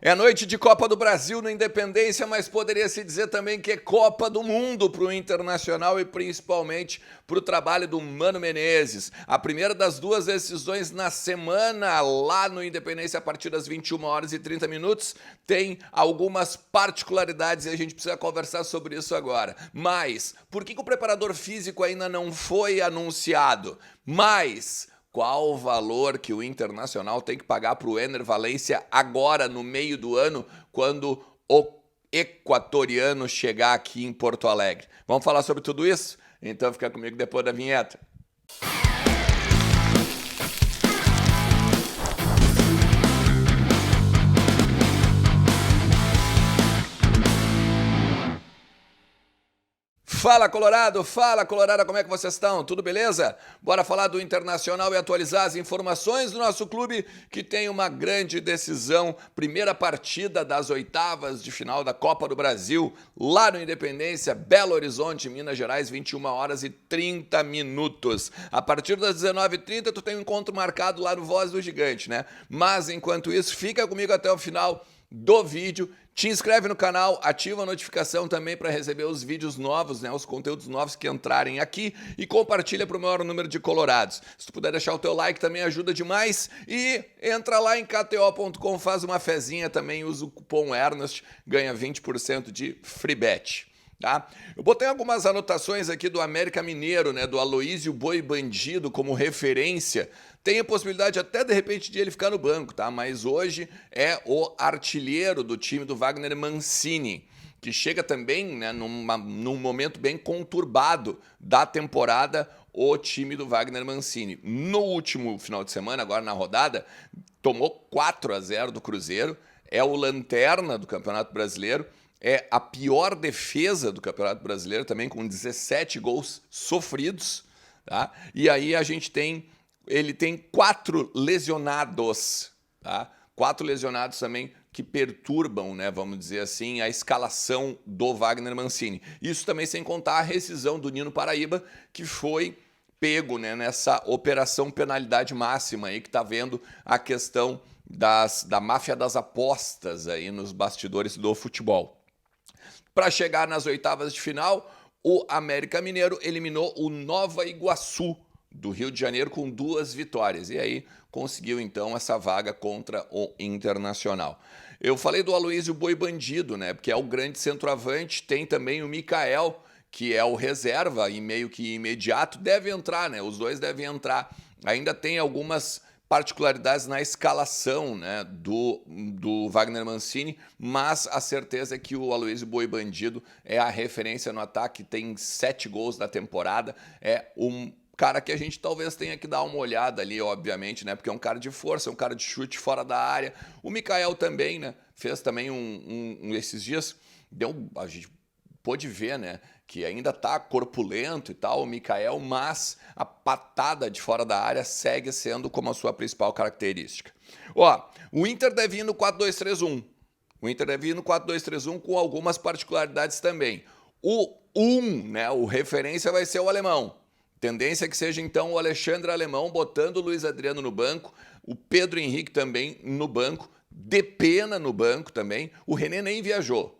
É noite de Copa do Brasil no Independência, mas poderia-se dizer também que é Copa do Mundo para o Internacional e principalmente para o trabalho do Mano Menezes. A primeira das duas decisões na semana, lá no Independência, a partir das 21 horas e 30 minutos, tem algumas particularidades e a gente precisa conversar sobre isso agora. Mas, por que o preparador físico ainda não foi anunciado? Qual o valor que o Internacional tem que pagar para o Enner Valencia agora, no meio do ano, quando o equatoriano chegar aqui em Porto Alegre? Vamos falar sobre tudo isso? Então fica comigo depois da vinheta. Fala Colorado, como é que vocês estão? Tudo beleza? Bora falar do Internacional e atualizar as informações do nosso clube que tem uma grande decisão, primeira partida das oitavas de final da Copa do Brasil, lá no Independência, Belo Horizonte, Minas Gerais, 21 horas e 30 minutos. A partir das 19h30 tu tem um encontro marcado lá no Voz do Gigante, né? Mas enquanto isso, fica comigo até o final do vídeo. Te inscreve no canal, ativa a notificação também para receber os vídeos novos, né, os conteúdos novos que entrarem aqui e compartilha para o maior número de colorados. Se tu puder deixar o teu like também ajuda demais e entra lá em kto.com, faz uma fezinha também, usa o cupom Ernest, ganha 20% de free bet. Tá? Eu botei algumas anotações aqui do América Mineiro, né, do Aloísio Boi Bandido como referência. Tem a possibilidade até de repente de ele ficar no banco, tá? Mas hoje é o artilheiro do time do Wagner Mancini, que chega também, né, num momento bem conturbado da temporada, o time do Wagner Mancini. No último final de semana, agora na rodada, tomou 4-0 do Cruzeiro, é o lanterna do Campeonato Brasileiro, é a pior defesa do Campeonato Brasileiro também, com 17 gols sofridos, tá? E aí ele tem 4 lesionados, tá? 4 lesionados também que perturbam, né, vamos dizer assim, a escalação do Wagner Mancini. Isso também sem contar a rescisão do Nino Paraíba, que foi pego, né, nessa operação penalidade máxima aí, que está vendo a questão da máfia das apostas aí nos bastidores do futebol. Para chegar nas oitavas de final, o América Mineiro eliminou o Nova Iguaçu do Rio de Janeiro com 2 vitórias. E aí conseguiu então essa vaga contra o Internacional. Eu falei do Aloísio Boi Bandido, né? Porque é o grande centroavante. Tem também o Mikael, que é o reserva e meio que imediato. Deve entrar, né? Os dois devem entrar. Ainda tem algumas particularidades na escalação, né, do Wagner Mancini, mas a certeza é que o Aloísio Boi Bandido é a referência no ataque, tem 7 gols da temporada, é um cara que a gente talvez tenha que dar uma olhada ali, obviamente, né, porque é um cara de força, é um cara de chute fora da área. O Mikael também, né, fez também esses dias, a gente pôde ver, né, que ainda tá corpulento e tal, o Mikael, mas a patada de fora da área segue sendo como a sua principal característica. Ó, o Inter deve ir no 4-2-3-1. O Inter deve ir no 4-2-3-1 com algumas particularidades também. Né, o referência vai ser o alemão. Tendência é que seja então o Alexandre Alemão botando o Luiz Adriano no banco, o Pedro Henrique também no banco, Depena no banco também. O René nem viajou.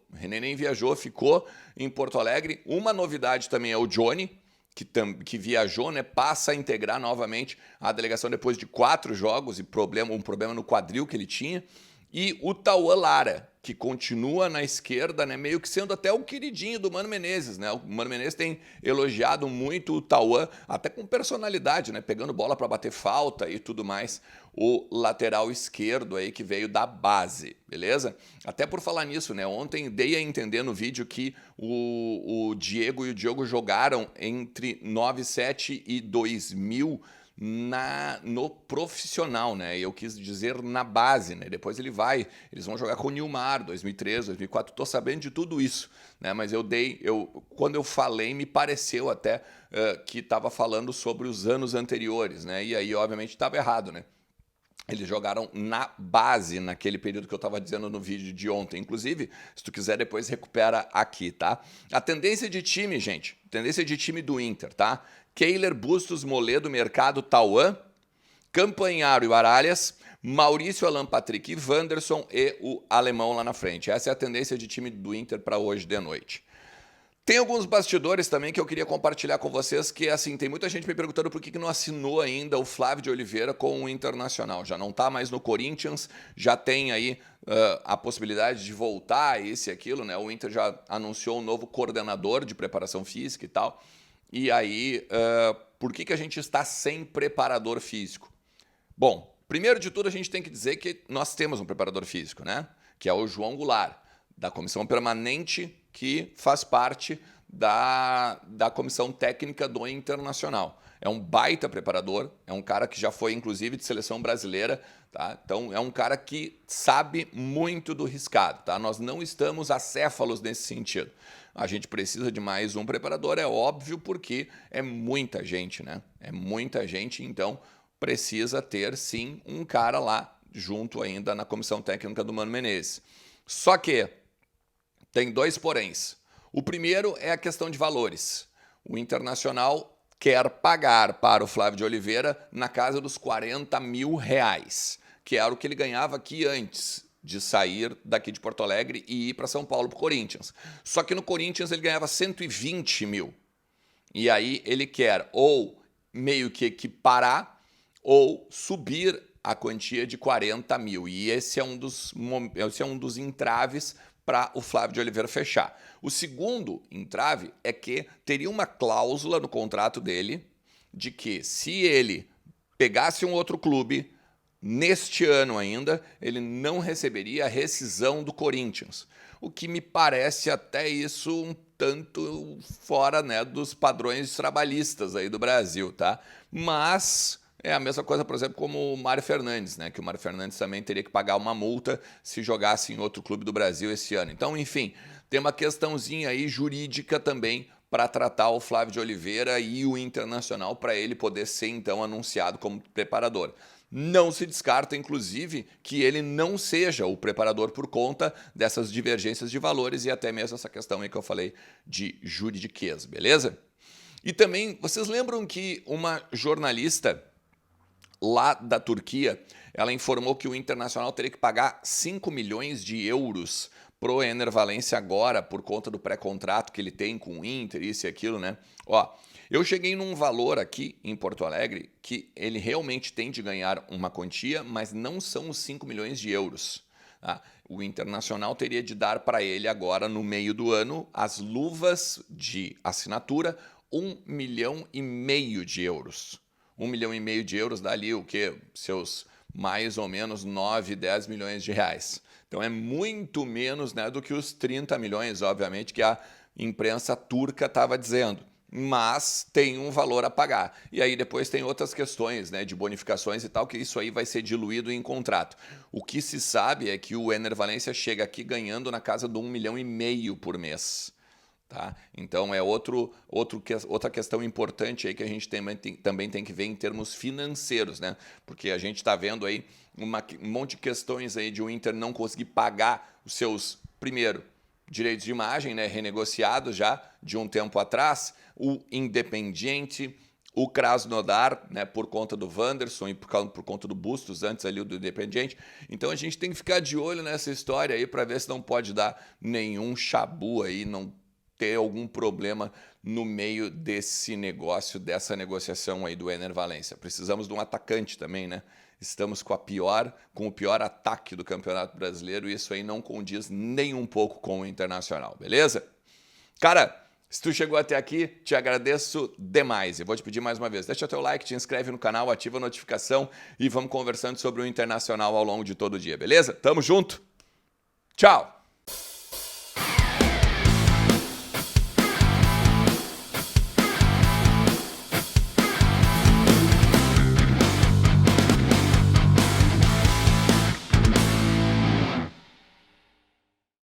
Ficou em Porto Alegre. Uma novidade também é o Johnny, que viajou, né? Passa a integrar novamente a delegação depois de 4 jogos e um problema no quadril que ele tinha. E o Tauan Lara, que continua na esquerda, né, meio que sendo até o queridinho do Mano Menezes, né? O Mano Menezes tem elogiado muito o Tauan, até com personalidade, né, pegando bola para bater falta e tudo mais, o lateral esquerdo aí que veio da base, beleza? Até por falar nisso, né, ontem dei a entender no vídeo que o Diego e o Diogo jogaram entre 97 e 2000 no profissional, né? Eu quis dizer na base, né? Depois eles vão jogar com o Nilmar, 2003, 2004, tô sabendo de tudo isso, né? Mas quando eu falei, me pareceu até que estava falando sobre os anos anteriores, né? E aí, obviamente, estava errado, né? Eles jogaram na base naquele período que eu estava dizendo no vídeo de ontem. Inclusive, se tu quiser, depois recupera aqui, tá? A tendência de time, gente, tendência de time do Inter, tá? Keiler, Bustos, Moledo, Mercado, Tauan, Campanharo e o Aralhas, Maurício, Alan Patrick e Wanderson e o alemão lá na frente. Essa é a tendência de time do Inter para hoje de noite. Tem alguns bastidores também que eu queria compartilhar com vocês, que assim, tem muita gente me perguntando por que não assinou ainda o Flávio de Oliveira com o Internacional. Já não está mais no Corinthians, já tem aí a possibilidade de voltar a esse e aquilo, né? O Inter já anunciou um novo coordenador de preparação física e tal. E aí, por que a gente está sem preparador físico? Bom, primeiro de tudo a gente tem que dizer que nós temos um preparador físico, né? Que é o João Goulart, da comissão permanente que faz parte da comissão técnica do Internacional. É um baita preparador, é um cara que já foi, inclusive, de seleção brasileira, tá? Então, é um cara que sabe muito do riscado, tá? Nós não estamos acéfalos nesse sentido. A gente precisa de mais um preparador, é óbvio, porque é muita gente, né? É muita gente, então precisa ter, sim, um cara lá junto ainda na comissão técnica do Mano Menezes. Só que tem dois poréns. O primeiro é a questão de valores. O Internacional quer pagar para o Flávio de Oliveira na casa dos R$40 mil, que era o que ele ganhava aqui antes de sair daqui de Porto Alegre e ir para São Paulo para o Corinthians. Só que no Corinthians ele ganhava 120 mil. E aí ele quer ou meio que equiparar ou subir a quantia de 40 mil. E esse é um dos entraves para o Flávio de Oliveira fechar. O segundo entrave é que teria uma cláusula no contrato dele de que se ele pegasse um outro clube neste ano ainda, ele não receberia a rescisão do Corinthians. O que me parece até isso um tanto fora, né, dos padrões trabalhistas aí do Brasil, tá? Mas é a mesma coisa, por exemplo, como o Mário Fernandes, né? Que o Mário Fernandes também teria que pagar uma multa se jogasse em outro clube do Brasil esse ano. Então, enfim, tem uma questãozinha aí jurídica também para tratar o Flávio de Oliveira e o Internacional para ele poder ser, então, anunciado como preparador. Não se descarta, inclusive, que ele não seja o preparador por conta dessas divergências de valores e até mesmo essa questão aí que eu falei de juridiquês, beleza? E também, vocês lembram que uma jornalista lá da Turquia, ela informou que o Internacional teria que pagar 5 milhões de euros pro Ener Valencia agora, por conta do pré-contrato que ele tem com o Inter, isso e aquilo, né? Ó, eu cheguei num valor aqui em Porto Alegre que ele realmente tem de ganhar uma quantia, mas não são os 5 milhões de euros. Tá? O Internacional teria de dar para ele agora, no meio do ano, as luvas de assinatura, 1,5 milhão de euros. 1,5 milhão de euros dá ali o quê? Seus mais ou menos 9, 10 milhões de reais. Então é muito menos, né, do que os 30 milhões, obviamente, que a imprensa turca estava dizendo. Mas tem um valor a pagar. E aí depois tem outras questões, né, de bonificações e tal, que isso aí vai ser diluído em contrato. O que se sabe é que o Ener Valencia chega aqui ganhando na casa de 1,5 milhão por mês. Tá? Então é outra questão importante aí que a gente também tem que ver em termos financeiros, né? Porque a gente está vendo aí um monte de questões aí de o Inter não conseguir pagar os seus, primeiro, direitos de imagem, né, renegociados já de um tempo atrás, o Independiente, o Krasnodar, né, por conta do Wanderson e por conta do Bustos antes ali do Independiente. Então a gente tem que ficar de olho nessa história aí para ver se não pode dar nenhum chabu aí, não ter algum problema no meio desse negócio, dessa negociação aí do Ener Valencia. Precisamos de um atacante também, né? Estamos com o pior ataque do Campeonato Brasileiro e isso aí não condiz nem um pouco com o Internacional, beleza? Cara, se tu chegou até aqui, te agradeço demais. Eu vou te pedir mais uma vez, deixa teu like, te inscreve no canal, ativa a notificação e vamos conversando sobre o Internacional ao longo de todo o dia, beleza? Tamo junto! Tchau!